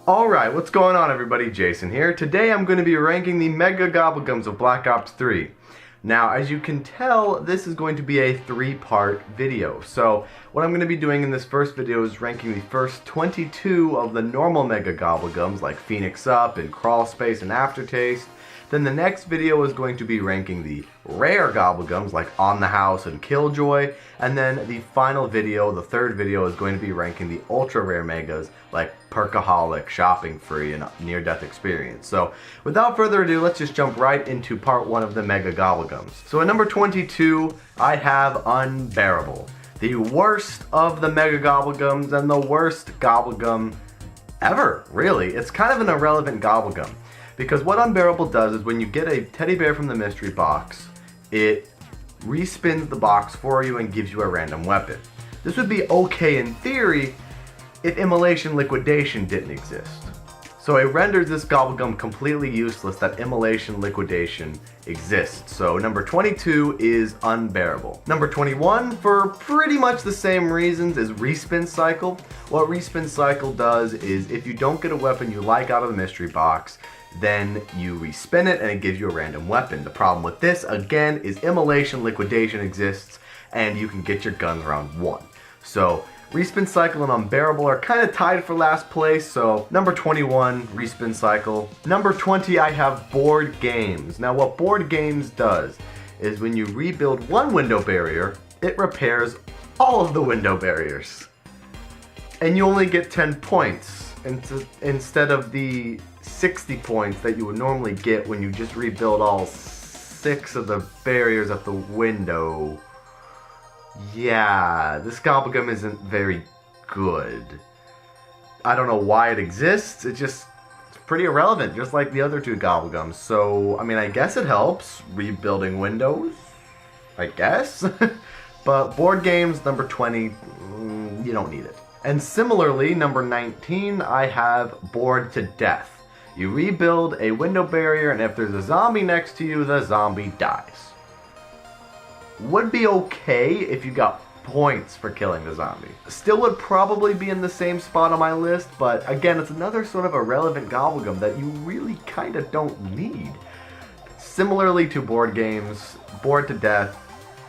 Alright, what's going on everybody? Jason here. Today I'm going to be ranking the Mega Gobblegums of Black Ops 3. Now, as you can tell, this is going to be a three-part video. So, what I'm going to be doing in this first video is ranking the first 22 of the normal Mega Gobblegums, like Phoenix Up and Crawl Space and Aftertaste. Then the next video is going to be ranking the rare Gobblegums, like On the House and Killjoy. And then the final video, the third video, is going to be ranking the ultra rare Megas, like Perkaholic, Shopping Free, and Near Death Experience. So, without further ado, let's just jump right into part 1 of the Mega Gobblegums. So at number 22, I have Unbearable. The worst of the Mega Gobblegums and the worst Gobblegum ever, really. It's kind of an irrelevant Gobblegum. Because what Unbearable does is when you get a teddy bear from the mystery box, it respins the box for you and gives you a random weapon. This would be okay in theory if Immolation Liquidation didn't exist. So it renders this Gobblegum completely useless that Immolation Liquidation exists. So number 22 is Unbearable. Number 21, for pretty much the same reasons, is Respin Cycle. What Respin Cycle does is if you don't get a weapon you like out of the mystery box, then you respin it and it gives you a random weapon. The problem with this, again, is Immolation Liquidation exists and you can get your guns round 1. So, Respin Cycle and Unbearable are kind of tied for last place, so number 21, Respin Cycle. Number 20, I have Board Games. Now what Board Games does is when you rebuild one window barrier, it repairs all of the window barriers. And you only get 10 points instead of the 60 points that you would normally get when you just rebuild all 6 of the barriers at the window. Yeah, this Gobblegum isn't very good. I don't know why it exists, it's pretty irrelevant, just like the other two Gobblegums. So, I mean, I guess it helps, rebuilding windows, I guess. But Board Games, number 20, you don't need it. And similarly, number 19, I have Bored to Death. You rebuild a window barrier, and if there's a zombie next to you, the zombie dies. Would be okay if you got points for killing the zombie. Still would probably be in the same spot on my list, but again, it's another sort of irrelevant Gobblegum that you really kind of don't need. Similarly to Board Games, Bored to Death,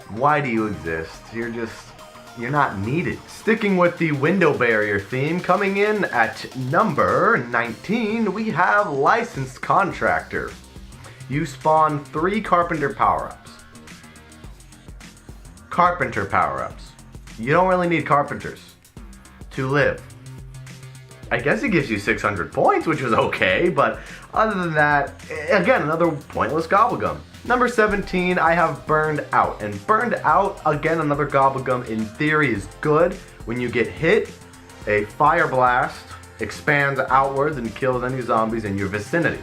why do you exist? You're not needed. Sticking with the window barrier theme, coming in at number 19, we have Licensed Contractor. You spawn 3 Carpenter power-ups. Carpenter power-ups. You don't really need Carpenters to live. I guess it gives you 600 points, which is okay, but other than that, again, another pointless Gobblegum. Number 17, I have Burned Out. And Burned Out, again, another Gobblegum in theory is good. When you get hit, a fire blast expands outwards and kills any zombies in your vicinity.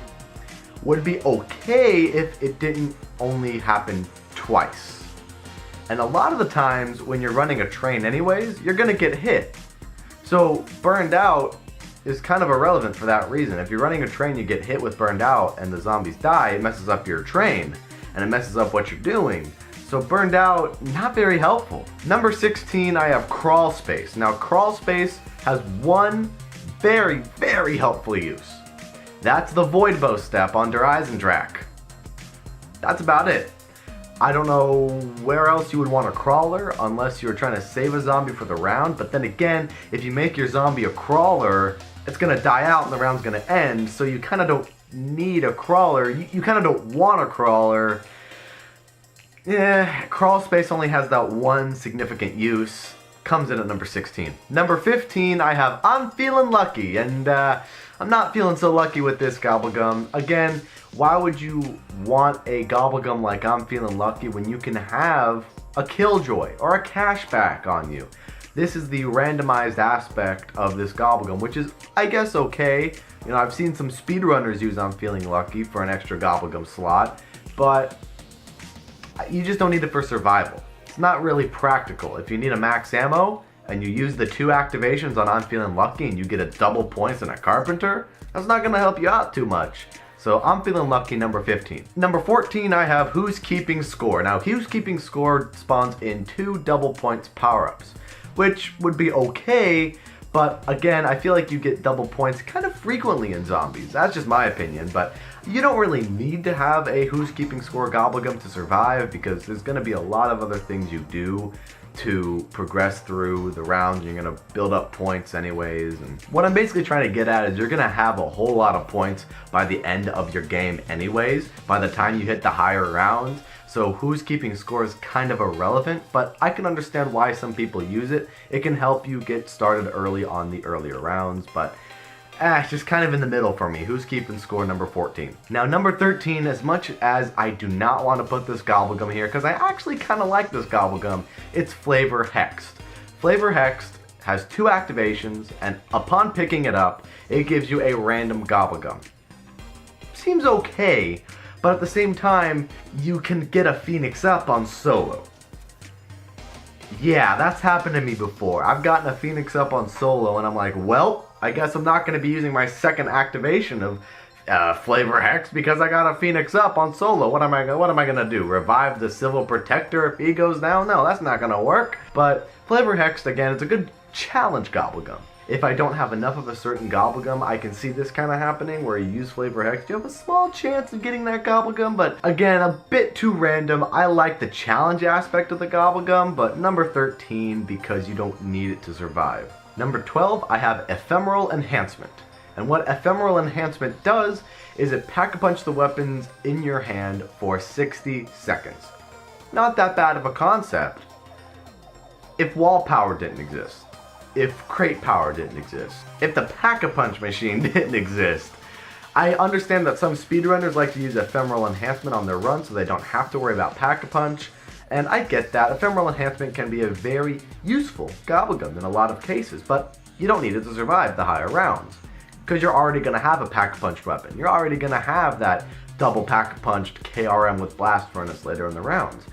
Would be okay if it didn't only happen twice. And a lot of the times when you're running a train anyways, you're gonna get hit. So Burned Out is kind of irrelevant for that reason. If you're running a train, you get hit with Burned Out and the zombies die, it messes up your train and it messes up what you're doing. So Burned Out, not very helpful. Number 16, I have Crawl Space. Now Crawl Space has one very, very helpful use. That's the Void Bow step on Der Eisendrache. That's about it. I don't know where else you would want a crawler unless you're trying to save a zombie for the round, but then again, if you make your zombie a crawler, it's gonna die out and the round's gonna end, so you kind of don't need a crawler. You kind of don't want a crawler. Yeah, Crawl Space only has that one significant use. Comes in at number 16. Number 15, I have I'm Feeling Lucky, and I'm not feeling so lucky with this Gobblegum. Again, why would you want a Gobblegum like I'm Feeling Lucky when you can have a Killjoy or a Cashback on you? This is the randomized aspect of this Gobblegum, which is, I guess, okay. You know, I've seen some speedrunners use I'm Feeling Lucky for an extra Gobblegum slot, but you just don't need it for survival. It's not really practical. If you need a max ammo and you use the 2 activations on I'm Feeling Lucky and you get a double points and a Carpenter, that's not gonna help you out too much. So I'm Feeling Lucky, number 15. Number 14, I have Who's Keeping Score. Now, Who's Keeping Score spawns in 2 double points power-ups, which would be okay, But again, I feel like you get double points kind of frequently in zombies. That's just my opinion, but you don't really need to have a who's keeping score Gobblegum to survive, because there's going to be a lot of other things you do to progress through the rounds. You're going to build up points anyways. And what I'm basically trying to get at is you're going to have a whole lot of points by the end of your game anyways, by the time you hit the higher rounds. So who's keeping score is kind of irrelevant, but I can understand why some people use it. It can help you get started early on the earlier rounds, but it's just kind of in the middle for me. Who's keeping score number 14. Now number 13, as much as I do not want to put this Gobblegum here, because I actually kind of like this Gobblegum, it's Flavor Hexed. Flavor Hexed has 2 activations, and upon picking it up, it gives you a random Gobblegum. Seems okay, but at the same time, you can get a Phoenix Up on solo. Yeah, that's happened to me before. I've gotten a Phoenix Up on solo, and I'm like, well, I guess I'm not going to be using my second activation of Flavor Hex because I got a Phoenix Up on solo. What am I going to do? Revive the Civil Protector if he goes down? No, that's not going to work. But Flavor Hex, again, it's a good challenge Gobblegum. If I don't have enough of a certain Gobblegum, I can see this kind of happening where you use Flavor Hex. You have a small chance of getting that Gobblegum, but again, a bit too random. I like the challenge aspect of the Gobblegum, but number 13 because you don't need it to survive. Number 12, I have Ephemeral Enhancement. And what Ephemeral Enhancement does is it pack-a-punch the weapons in your hand for 60 seconds. Not that bad of a concept if wall power didn't exist. If crate power didn't exist, if the pack-a-punch machine didn't exist. I understand that some speedrunners like to use Ephemeral Enhancement on their run so they don't have to worry about pack-a-punch, and I get that. Ephemeral Enhancement can be a very useful Gobblegum in a lot of cases, but you don't need it to survive the higher rounds, because you're already going to have a pack-a-punch weapon. You're already going to have that double pack-a-punched KRM with Blast Furnace later in the rounds.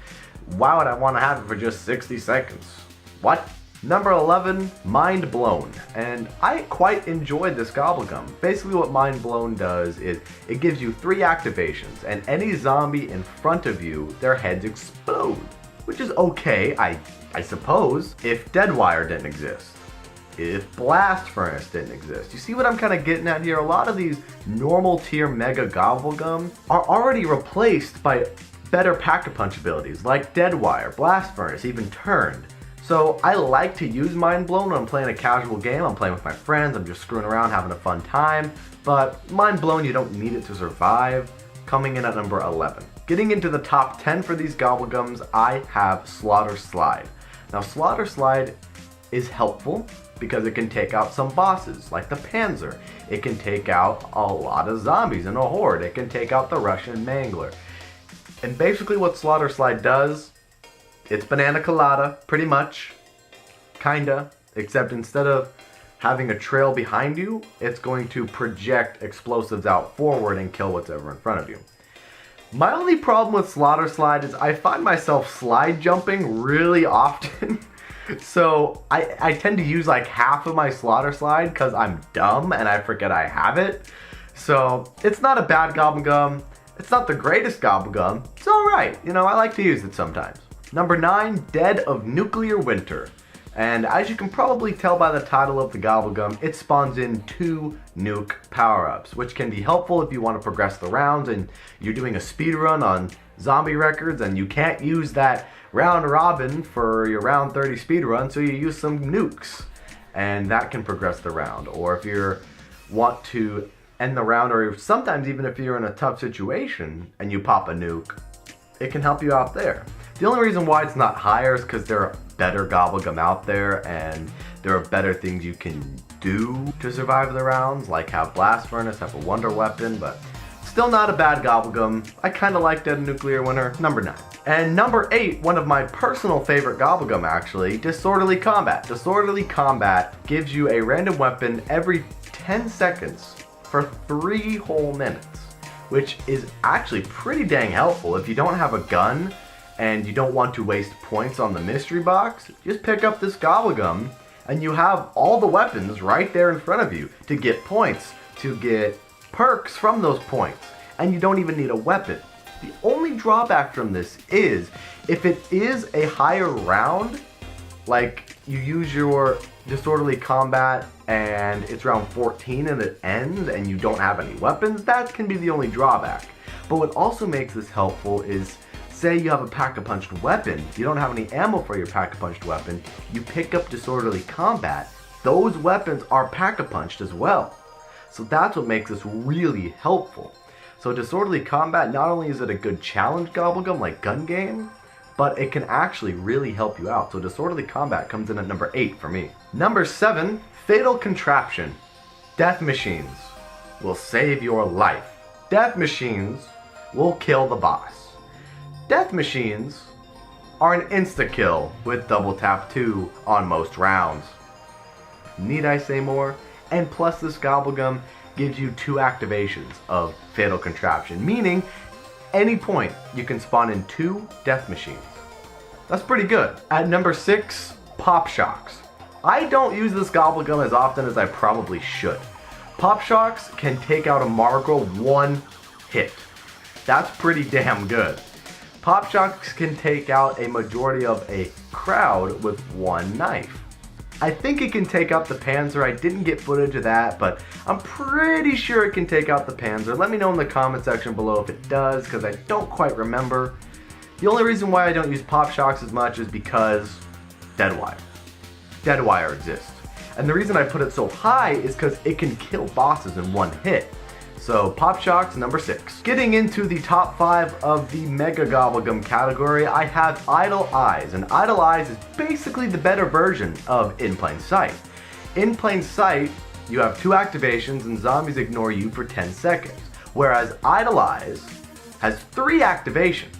Why would I want to have it for just 60 seconds? What? Number 11, Mind Blown, and I quite enjoyed this Gobblegum. Basically what Mind Blown does is it gives you 3 activations, and any zombie in front of you, their heads explode, which is okay, I suppose, if Deadwire didn't exist, if Blast Furnace didn't exist. You see what I'm kind of getting at here? A lot of these normal tier Mega Gobblegum are already replaced by better pack-a-punch abilities, like Deadwire, Blast Furnace, even Turned. So I like to use Mind Blown when I'm playing a casual game. I'm playing with my friends, I'm just screwing around, having a fun time. But Mind Blown, you don't need it to survive. Coming in at number 11. Getting into the top 10 for these Gobblegums, I have Slaughter Slide. Now Slaughter Slide is helpful because it can take out some bosses, like the Panzer. It can take out a lot of zombies in a horde. It can take out the Russian Mangler. And basically what Slaughter Slide does, it's Banana Colada, pretty much, kinda, except instead of having a trail behind you, it's going to project explosives out forward and kill whatever in front of you. My only problem with Slaughter Slide is I find myself slide jumping really often. So I tend to use like half of my Slaughter Slide because I'm dumb and I forget I have it. So it's not a bad Gobblegum. It's not the greatest Gobblegum. It's alright, you know, I like to use it sometimes. Number 9, Dead of Nuclear Winter. And as you can probably tell by the title of the Gobblegum, it spawns in 2 nuke power-ups, which can be helpful if you want to progress the rounds and you're doing a speed run on zombie records and you can't use that round robin for your round 30 speed run, so you use some nukes and that can progress the round. Or if you want to end the round, or sometimes even if you're in a tough situation and you pop a nuke, it can help you out there. The only reason why it's not higher is because there are better Gobblegum out there and there are better things you can do to survive the rounds, like have Blast Furnace, have a Wonder Weapon, but still not a bad Gobblegum. I kind of like Dead of Nuclear Winter. Number 9. And number 8, one of my personal favorite Gobblegum actually, Disorderly Combat. Disorderly Combat gives you a random weapon every 10 seconds for 3 whole minutes, which is actually pretty dang helpful. If you don't have a gun and you don't want to waste points on the mystery box, just pick up this Gobblegum and you have all the weapons right there in front of you to get points, to get perks from those points, and you don't even need a weapon. The only drawback from this is if it is a higher round, like you use your disorderly combat and it's round 14 and it ends and you don't have any weapons, that can be the only drawback. But what also makes this helpful is, say you have a pack-a-punched weapon, you don't have any ammo for your pack-a-punched weapon, you pick up disorderly combat, those weapons are pack-a-punched as well. So that's what makes this really helpful. So disorderly combat, not only is it a good challenge Gobblegum like gun game, but it can actually really help you out. So disorderly combat comes in at number 8 for me. Number 7, fatal contraption. Death machines will save your life. Death machines will kill the boss. Death machines are an insta-kill with double tap 2 on most rounds. Need I say more? And plus this Gobblegum gives you 2 activations of fatal contraption, meaning any point you can spawn in 2 death machines. That's pretty good. At number 6, Pop Shocks. I don't use this Gobblegum as often as I probably should. Pop Shocks can take out a Margro one hit. That's pretty damn good. Pop Shocks can take out a majority of a crowd with one knife. I think it can take out the Panzer. I didn't get footage of that, but I'm pretty sure it can take out the Panzer. Let me know in the comment section below if it does, because I don't quite remember. The only reason why I don't use Pop Shocks as much is because Deadwire. Deadwire exists. And the reason I put it so high is because it can kill bosses in one hit. So Pop Shocks, number 6. Getting into the top 5 of the Mega Gobblegum category, I have Idle Eyes. And Idle Eyes is basically the better version of In Plain Sight. In Plain Sight, you have 2 activations and zombies ignore you for 10 seconds. Whereas Idle Eyes has 3 activations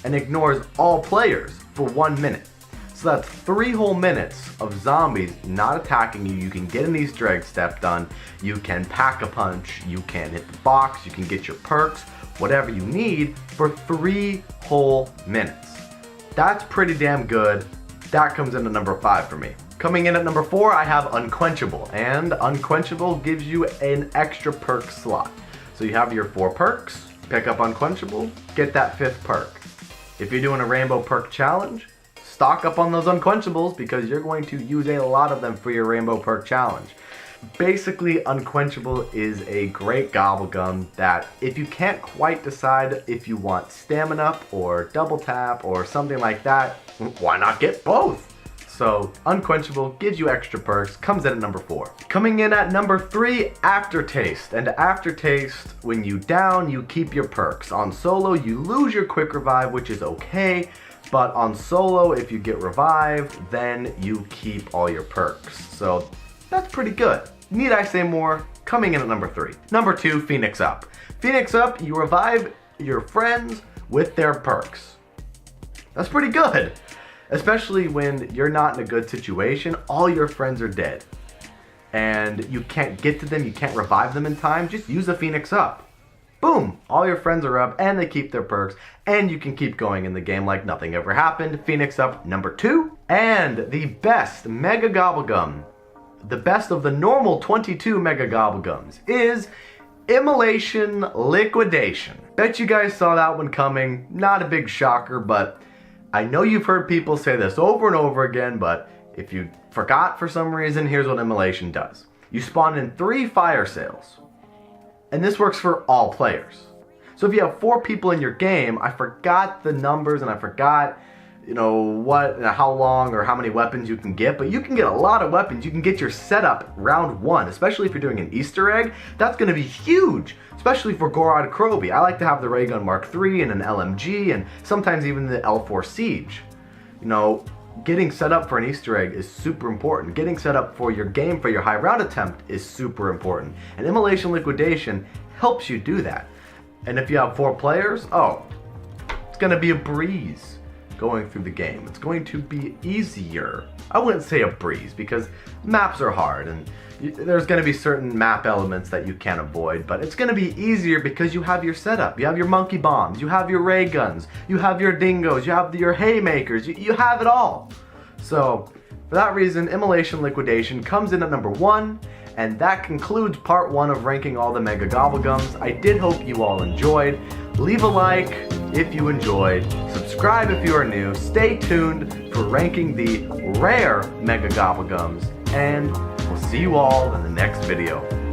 and ignores all players for 1 minute. So that's 3 whole minutes of zombies not attacking you. You can get an Easter egg step done, you can pack a punch, you can hit the box, you can get your perks, whatever you need for 3 whole minutes. That's pretty damn good. That comes in at number 5 for me. Coming in at number 4, I have Unquenchable, and Unquenchable gives you an extra perk slot. So you have your 4 perks, pick up Unquenchable, get that 5th perk. If you're doing a rainbow perk challenge, stock up on those Unquenchables because you're going to use a lot of them for your rainbow perk challenge. Basically, Unquenchable is a great Gobblegum that if you can't quite decide if you want stamina up or double tap or something like that, why not get both? So Unquenchable gives you extra perks, comes in at number 4. Coming in at number 3, Aftertaste. And Aftertaste, when you down, you keep your perks. On solo, you lose your quick revive, which is okay. But on solo, if you get revived, then you keep all your perks. So that's pretty good. Need I say more? Coming in at number 3. Number 2, Phoenix Up. Phoenix Up, you revive your friends with their perks. That's pretty good. Especially when you're not in a good situation, all your friends are dead. And you can't get to them, you can't revive them in time, just use a Phoenix Up. Boom! All your friends are up and they keep their perks and you can keep going in the game like nothing ever happened. Phoenix Up, number 2. And the best Mega Gobblegum, the best of the normal 22 Mega Gobblegums, is Immolation Liquidation. Bet you guys saw that one coming. Not a big shocker, but I know you've heard people say this over and over again, but if you forgot for some reason, here's what Immolation does. You spawn in 3 fire sales. And this works for all players. So if you have 4 people in your game, I forgot the numbers and I forgot, what and how long or how many weapons you can get, but you can get a lot of weapons. You can get your setup round 1, especially if you're doing an Easter egg. That's going to be huge, especially for Gorod Kroby. I like to have the Ray Gun Mark III and an LMG and sometimes even the L4 Siege. Getting set up for an Easter egg is super important. Getting set up for your game for your high round attempt is super important. And Immolation Liquidation helps you do that. And if you have 4 players, it's going to be a breeze going through the game. It's going to be easier. I wouldn't say a breeze because maps are hard and there's going to be certain map elements that you can't avoid, but it's going to be easier because you have your setup. You have your monkey bombs, you have your ray guns, you have your dingoes, you have your haymakers, you have it all. So for that reason, Immolation Liquidation comes in at number 1, and that concludes part 1 of ranking all the Mega Gobblegums. I did hope you all enjoyed. Leave a like if you enjoyed, subscribe if you are new, stay tuned for ranking the rare Mega Gobblegums and we'll see you all in the next video.